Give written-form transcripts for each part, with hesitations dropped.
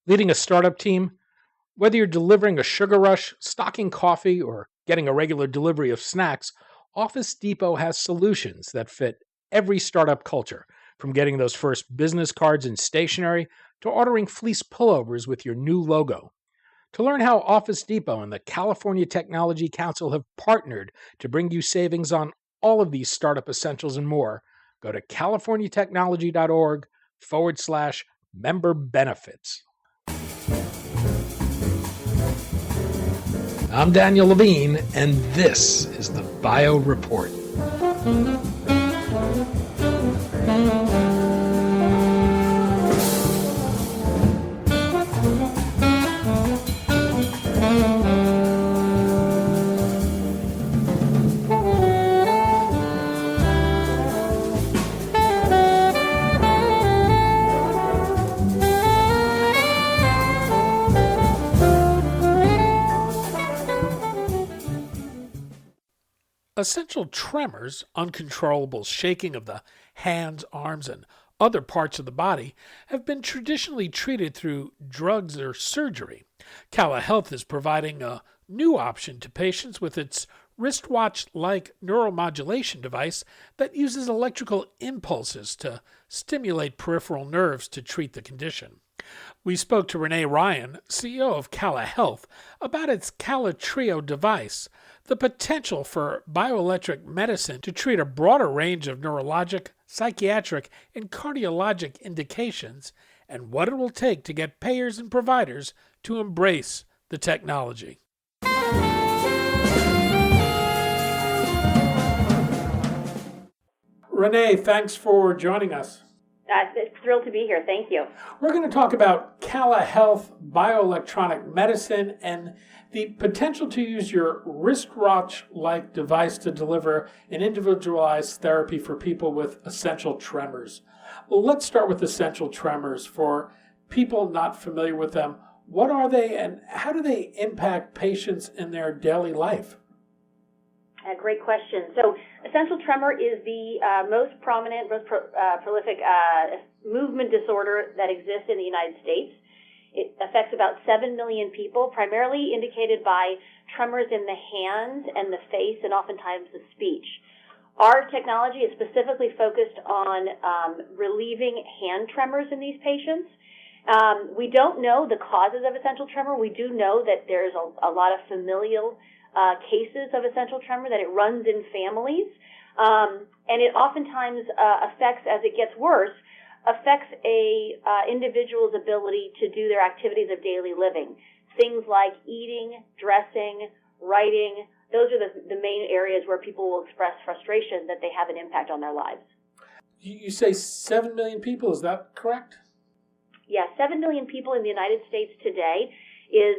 Leading a startup team, whether you're delivering a sugar rush, stocking coffee, or getting a regular delivery of snacks, Office Depot has solutions that fit every startup culture, from getting those first business cards and stationery to ordering fleece pullovers with your new logo. To learn how Office Depot and the California Technology Council have partnered to bring you savings on all of these startup essentials and more, go to californiatechnology.org/member benefits. I'm Daniel Levine, and this is the Bio Report. Essential tremors, uncontrollable shaking of the hands, arms, and other parts of the body, have been traditionally treated through drugs or surgery. Cala Health is providing a new option to patients with its wristwatch-like neuromodulation device that uses electrical impulses to stimulate peripheral nerves to treat the condition. We spoke to Renee Ryan, CEO of Cala Health, about its Cala Trio device, the potential for bioelectric medicine to treat a broader range of neurologic, psychiatric, and cardiologic indications, and what it will take to get payers and providers to embrace the technology. Renee, thanks for joining us. Thrilled to be here. Thank you. We're going to talk about Cala Health, bioelectronic medicine, and the potential to use your wristwatch-like device to deliver an individualized therapy for people with essential tremors. Well, let's start with essential tremors. For people not familiar with them, what are they and how do they impact patients in their daily life? Great question. So essential tremor is the most prominent, most prolific movement disorder that exists in the United States. It affects about 7 million people, primarily indicated by tremors in the hands and the face and oftentimes the speech. Our technology is specifically focused on relieving hand tremors in these patients. We don't know the causes of essential tremor. We do know that there's a lot of familial cases of essential tremor, that it runs in families, and it oftentimes affects, as it gets worse, affects a individual's ability to do their activities of daily living. Things like eating, dressing, writing, those are the main areas where people will express frustration that they have an impact on their lives. You say 7 million people, is that correct? Yes, 7 million people in the United States today is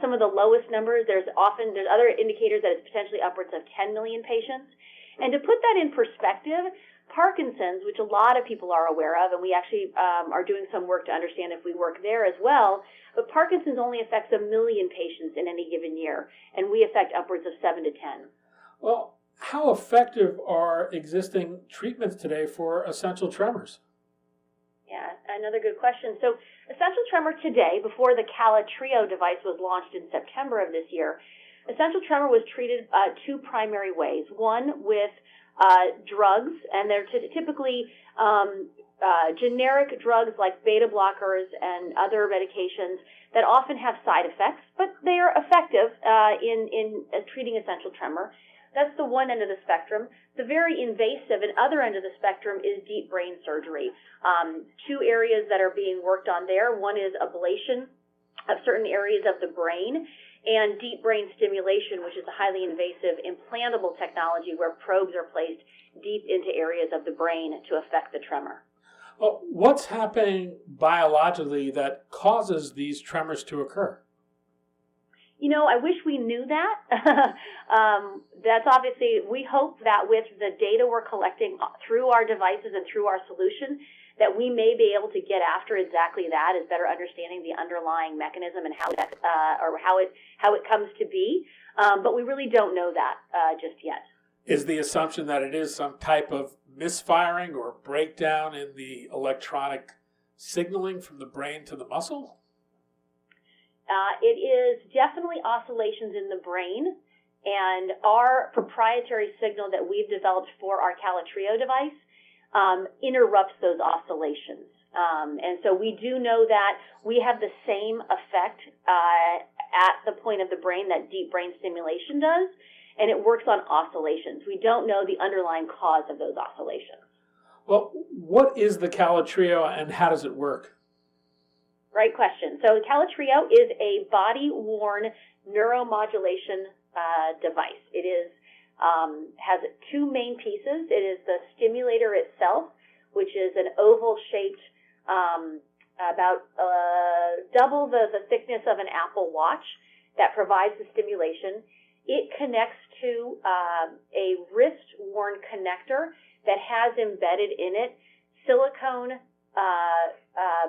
some of the lowest numbers. There's other indicators that it's potentially upwards of 10 million patients. And to put that in perspective, Parkinson's, which a lot of people are aware of, and we actually are doing some work to understand if we work there as well, but Parkinson's only affects 1 million patients in any given year, and we affect upwards of 7 to 10. Well, how effective are existing treatments today for essential tremors? Yeah, another good question. So essential tremor today, before the Cala Trio device was launched in September of this year, essential tremor was treated two primary ways. One with drugs, and they're typically generic drugs like beta blockers and other medications that often have side effects, but they are effective in treating essential tremor. That's the one end of the spectrum. The very invasive and other end of the spectrum is deep brain surgery. Two areas that are being worked on there. One is ablation of certain areas of the brain, and deep brain stimulation, which is a highly invasive implantable technology where probes are placed deep into areas of the brain to affect the tremor. Well, what's happening biologically that causes these tremors to occur? You know, I wish we knew that. That's obviously, we hope that with the data we're collecting through our devices and through our solution, that we may be able to get after exactly that, is better understanding the underlying mechanism and how it comes to be. But we really don't know that just yet. Is the assumption that it is some type of misfiring or breakdown in the electronic signaling from the brain to the muscle? It is definitely oscillations in the brain, and our proprietary signal that we've developed for our Cala Trio device interrupts those oscillations. And so we do know that we have the same effect at the point of the brain that deep brain stimulation does, and it works on oscillations. We don't know the underlying cause of those oscillations. Well, what is the Cala Trio and how does it work? Great question. So Cala Trio is a body-worn neuromodulation device. It is has two main pieces. It is the stimulator itself, which is an oval-shaped, about double the thickness of an Apple Watch that provides the stimulation. It connects to a wrist-worn connector that has embedded in it silicone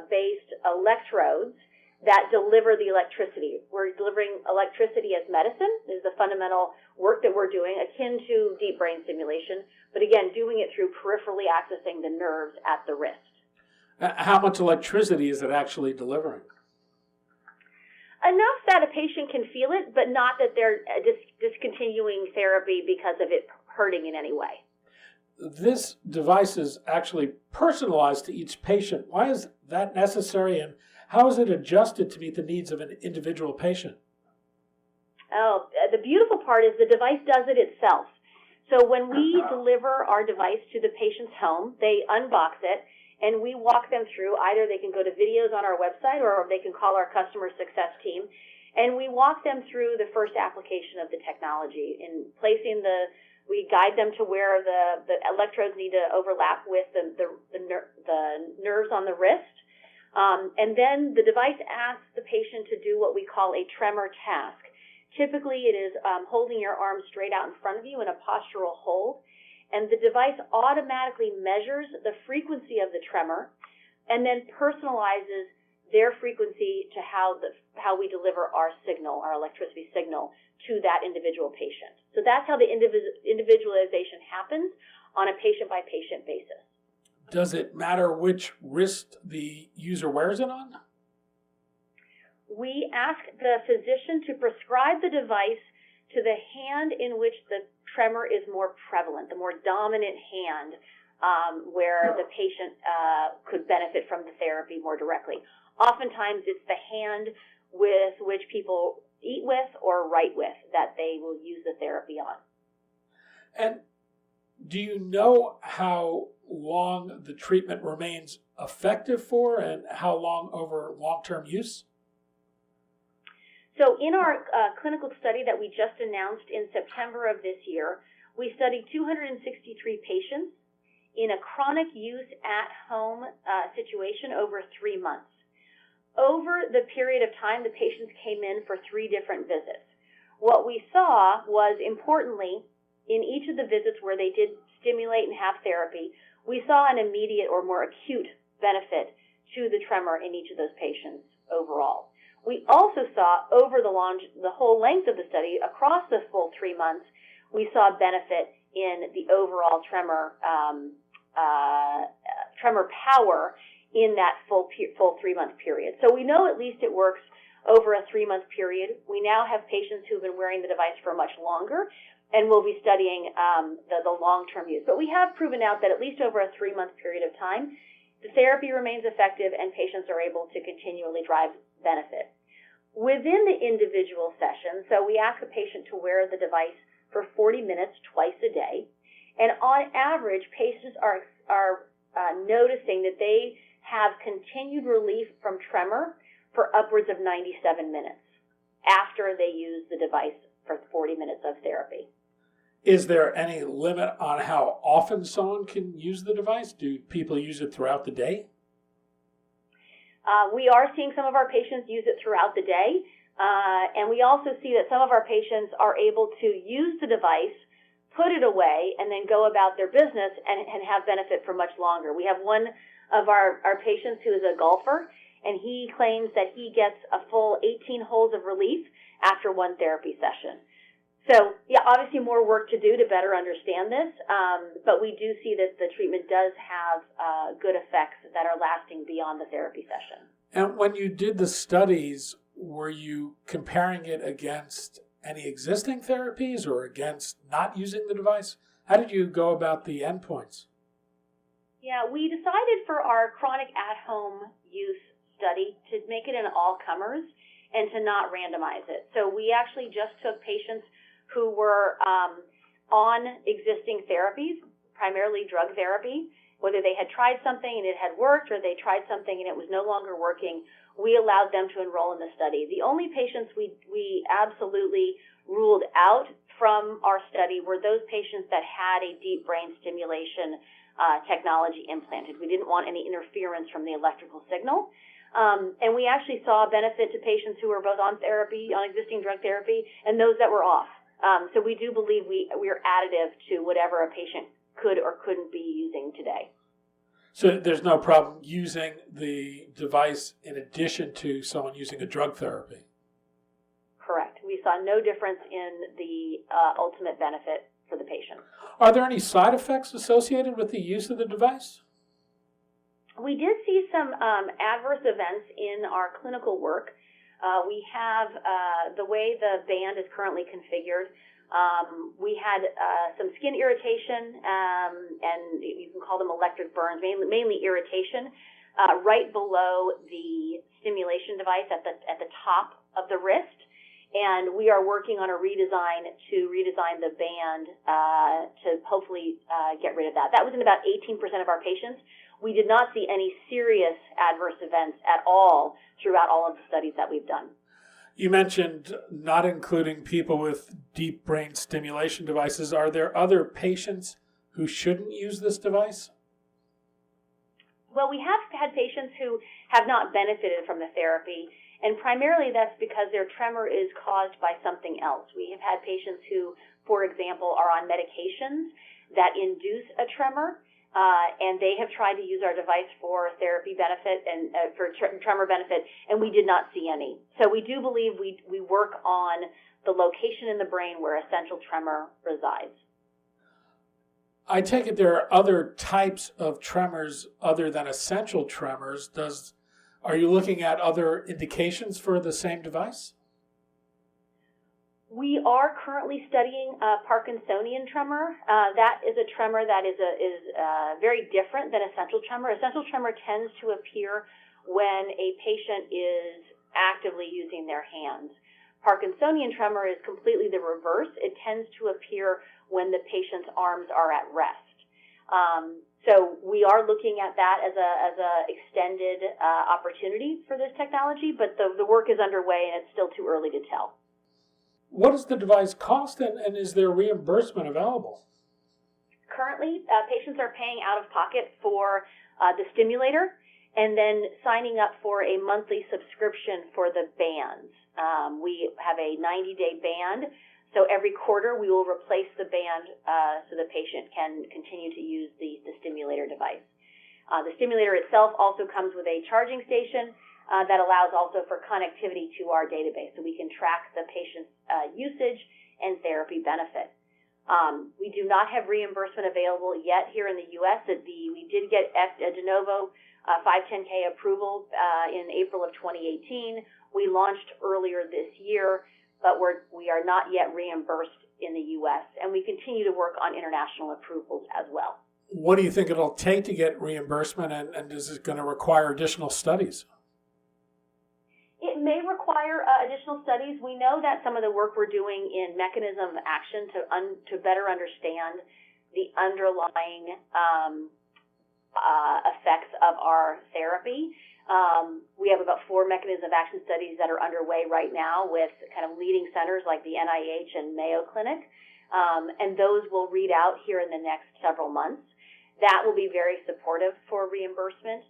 based electrodes that deliver the electricity. We're delivering electricity as medicine. This is the fundamental work that we're doing, akin to deep brain stimulation, but again, doing it through peripherally accessing the nerves at the wrist. How much electricity is it actually delivering? Enough that a patient can feel it, but not that they're discontinuing therapy because of it hurting in any way. This device is actually personalized to each patient. Why is that necessary, and how is it adjusted to meet the needs of an individual patient? Oh, the beautiful part is the device does it itself. So when we deliver our device to the patient's home, they unbox it, and we walk them through. Either they can go to videos on our website or they can call our customer success team, and we walk them through the first application of the technology in placing we guide them to where the electrodes need to overlap with the nerves on the wrist. And then the device asks the patient to do what we call a tremor task. Typically, it is holding your arm straight out in front of you in a postural hold. And the device automatically measures the frequency of the tremor and then personalizes their frequency to how we deliver our signal, our electricity signal, to that individual patient. So that's how the individualization happens on a patient-by-patient basis. Does it matter which wrist the user wears it on? We ask the physician to prescribe the device to the hand in which the tremor is more prevalent, the more dominant hand where the patient could benefit from the therapy more directly. Oftentimes, it's the hand with which people eat with or write with that they will use the therapy on. And do you know how long the treatment remains effective for and how long over long-term use? So in our clinical study that we just announced in September of this year, we studied 263 patients in a chronic use at home situation over 3 months. Over the period of time, the patients came in for 3 different visits. What we saw was, importantly, in each of the visits where they did stimulate and have therapy, we saw an immediate or more acute benefit to the tremor in each of those patients overall. We also saw over the whole length of the study, across the full 3 months, we saw benefit in the overall tremor power in that full 3-month period. So we know at least it works over a 3-month period. We now have patients who've been wearing the device for much longer, and we'll be studying the long-term use. But we have proven out that at least over a 3-month period of time, the therapy remains effective and patients are able to continually drive benefit. Within the individual session, so we ask a patient to wear the device for 40 minutes twice a day, and on average, patients are noticing that they have continued relief from tremor for upwards of 97 minutes after they use the device for 40 minutes of therapy. Is there any limit on how often someone can use the device? Do people use it throughout the day? We are seeing some of our patients use it throughout the day, and we also see that some of our patients are able to use the device, put it away, and then go about their business and have benefit for much longer. We have one of our patients who is a golfer, and he claims that he gets a full 18 holes of relief after one therapy session. So, yeah, obviously more work to do to better understand this, but we do see that the treatment does have good effects that are lasting beyond the therapy session. And when you did the studies, were you comparing it against any existing therapies or against not using the device? How did you go about the endpoints? Yeah, we decided for our chronic at-home use study to make it an all-comers and to not randomize it. So we actually just took patients who were on existing therapies, primarily drug therapy, whether they had tried something and it had worked or they tried something and it was no longer working. We allowed them to enroll in the study. The only patients we absolutely ruled out from our study were those patients that had a deep brain stimulation technology implanted. We didn't want any interference from the electrical signal. And we actually saw a benefit to patients who were both on therapy, on existing drug therapy, and those that were off. So we do believe we are additive to whatever a patient could or couldn't be using today. So there's no problem using the device in addition to someone using a drug therapy? Correct. We saw no difference in the ultimate benefit for the patient. Are there any side effects associated with the use of the device? We did see some adverse events in our clinical work. We have the way the band is currently configured. We had some skin irritation, and you can call them electric burns, mainly irritation, right below the stimulation device at the top of the wrist. And we are working on a redesign the band to hopefully get rid of that. That was in about 18% of our patients. We did not see any serious adverse events at all throughout all of the studies that we've done. You mentioned not including people with deep brain stimulation devices. Are there other patients who shouldn't use this device? Well, we have had patients who have not benefited from the therapy, and primarily that's because their tremor is caused by something else. We have had patients who, for example, are on medications that induce a tremor, and they have tried to use our device for therapy benefit and for tremor benefit, and we did not see any. So we do believe we work on the location in the brain where essential tremor resides. I take it there are other types of tremors other than essential tremors. Are you looking at other indications for the same device? We are currently studying Parkinsonian tremor. That is a tremor that is very different than essential tremor. Essential tremor tends to appear when a patient is actively using their hands. Parkinsonian tremor is completely the reverse. It tends to appear when the patient's arms are at rest. So we are looking at that as a extended opportunity for this technology, but the work is underway and it's still too early to tell. What does the device cost, and is there reimbursement available? Currently, patients are paying out of pocket for the stimulator and then signing up for a monthly subscription for the bands. We have a 90-day band, so every quarter we will replace the band so the patient can continue to use the stimulator device. The stimulator itself also comes with a charging station that allows also for connectivity to our database, so we can track the patient's usage and therapy benefit. We do not have reimbursement available yet here in the U.S. We did get a de novo 510K approval in April of 2018. We launched earlier this year, but we are not yet reimbursed in the U.S., and we continue to work on international approvals as well. What do you think it'll take to get reimbursement, and is it going to require additional studies? It may require additional studies. We know that some of the work we're doing in mechanism of action to better understand the underlying effects of our therapy. We have about 4 mechanism of action studies that are underway right now with kind of leading centers like the NIH and Mayo Clinic, and those will read out here in the next several months. That will be very supportive for reimbursement.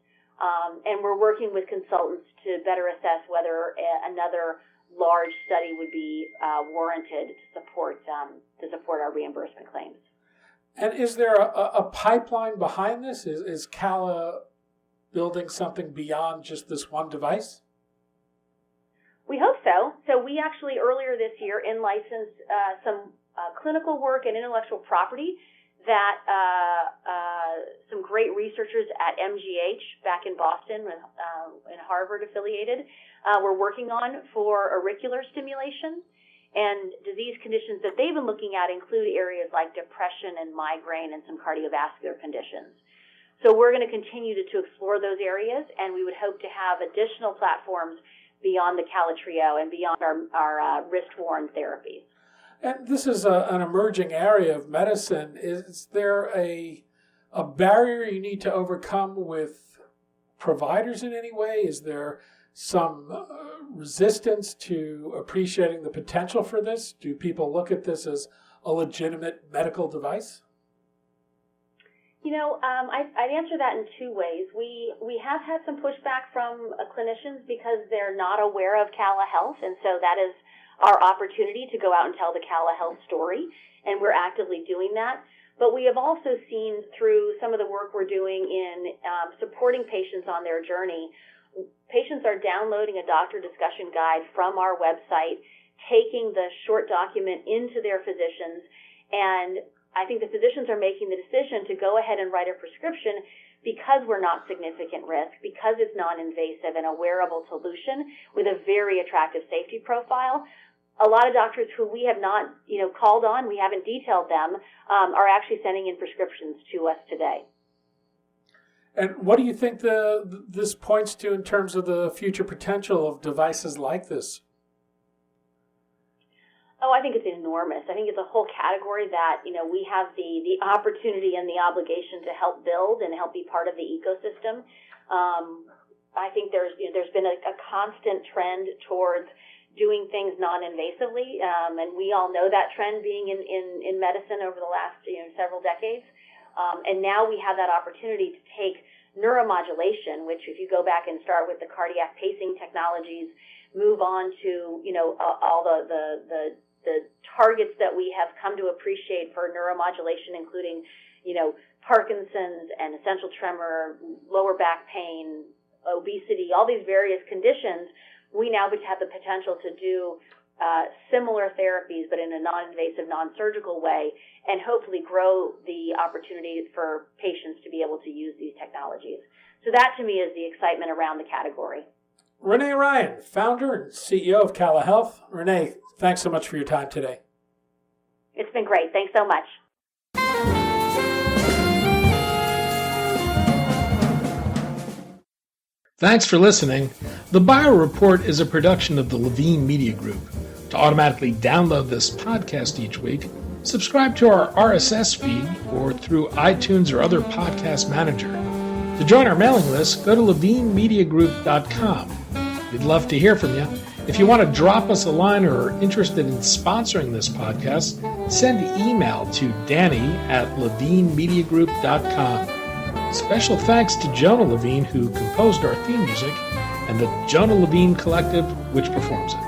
And we're working with consultants to better assess whether another large study would be warranted to support our reimbursement claims. And is there a pipeline behind this? Is Cala building something beyond just this one device? We hope so. So we actually earlier this year in-licensed some clinical work and intellectual property that some great researchers at MGH back in Boston and Harvard affiliated we're working on for auricular stimulation. And disease conditions that they've been looking at include areas like depression and migraine and some cardiovascular conditions. So we're going to continue to explore those areas, and we would hope to have additional platforms beyond the Cala Trio and beyond our wrist-worn therapies. And this is an emerging area of medicine. Is there a barrier you need to overcome with providers in any way? Is there some resistance to appreciating the potential for this? Do people look at this as a legitimate medical device? I'd answer that in two ways. We have had some pushback from clinicians because they're not aware of Cala Health, and so that is our opportunity to go out and tell the Cala Health story, and we're actively doing that. But we have also seen through some of the work we're doing in supporting patients on their journey, patients are downloading a doctor discussion guide from our website, taking the short document into their physicians, and I think the physicians are making the decision to go ahead and write a prescription because we're not significant risk, because it's non-invasive and a wearable solution with a very attractive safety profile. A lot of doctors who we have not, called on, we haven't detailed them, are actually sending in prescriptions to us today. And what do you think this points to in terms of the future potential of devices like this? Oh, I think it's enormous. I think it's a whole category that, we have the opportunity and the obligation to help build and help be part of the ecosystem. I think there's been a constant trend towards doing things non-invasively, and we all know that trend being in medicine over the last several decades. And now we have that opportunity to take neuromodulation, which if you go back and start with the cardiac pacing technologies, move on to, all the targets that we have come to appreciate for neuromodulation, including, Parkinson's and essential tremor, lower back pain, obesity, all these various conditions. We now have the potential to do similar therapies, but in a non-invasive, non-surgical way, and hopefully grow the opportunities for patients to be able to use these technologies. So that, to me, is the excitement around the category. Renee Ryan, founder and CEO of Cala Health. Renee, thanks so much for your time today. It's been great. Thanks so much. Thanks for listening. The Bio Report is a production of the Levine Media Group. To automatically download this podcast each week, subscribe to our RSS feed or through iTunes or other podcast manager. To join our mailing list, go to levinemediagroup.com. We'd love to hear from you. If you want to drop us a line or are interested in sponsoring this podcast, send an email to danny@levinemediagroup.com. Special thanks to Jonah Levine, who composed our theme music, and the Jonah Levine Collective, which performs it.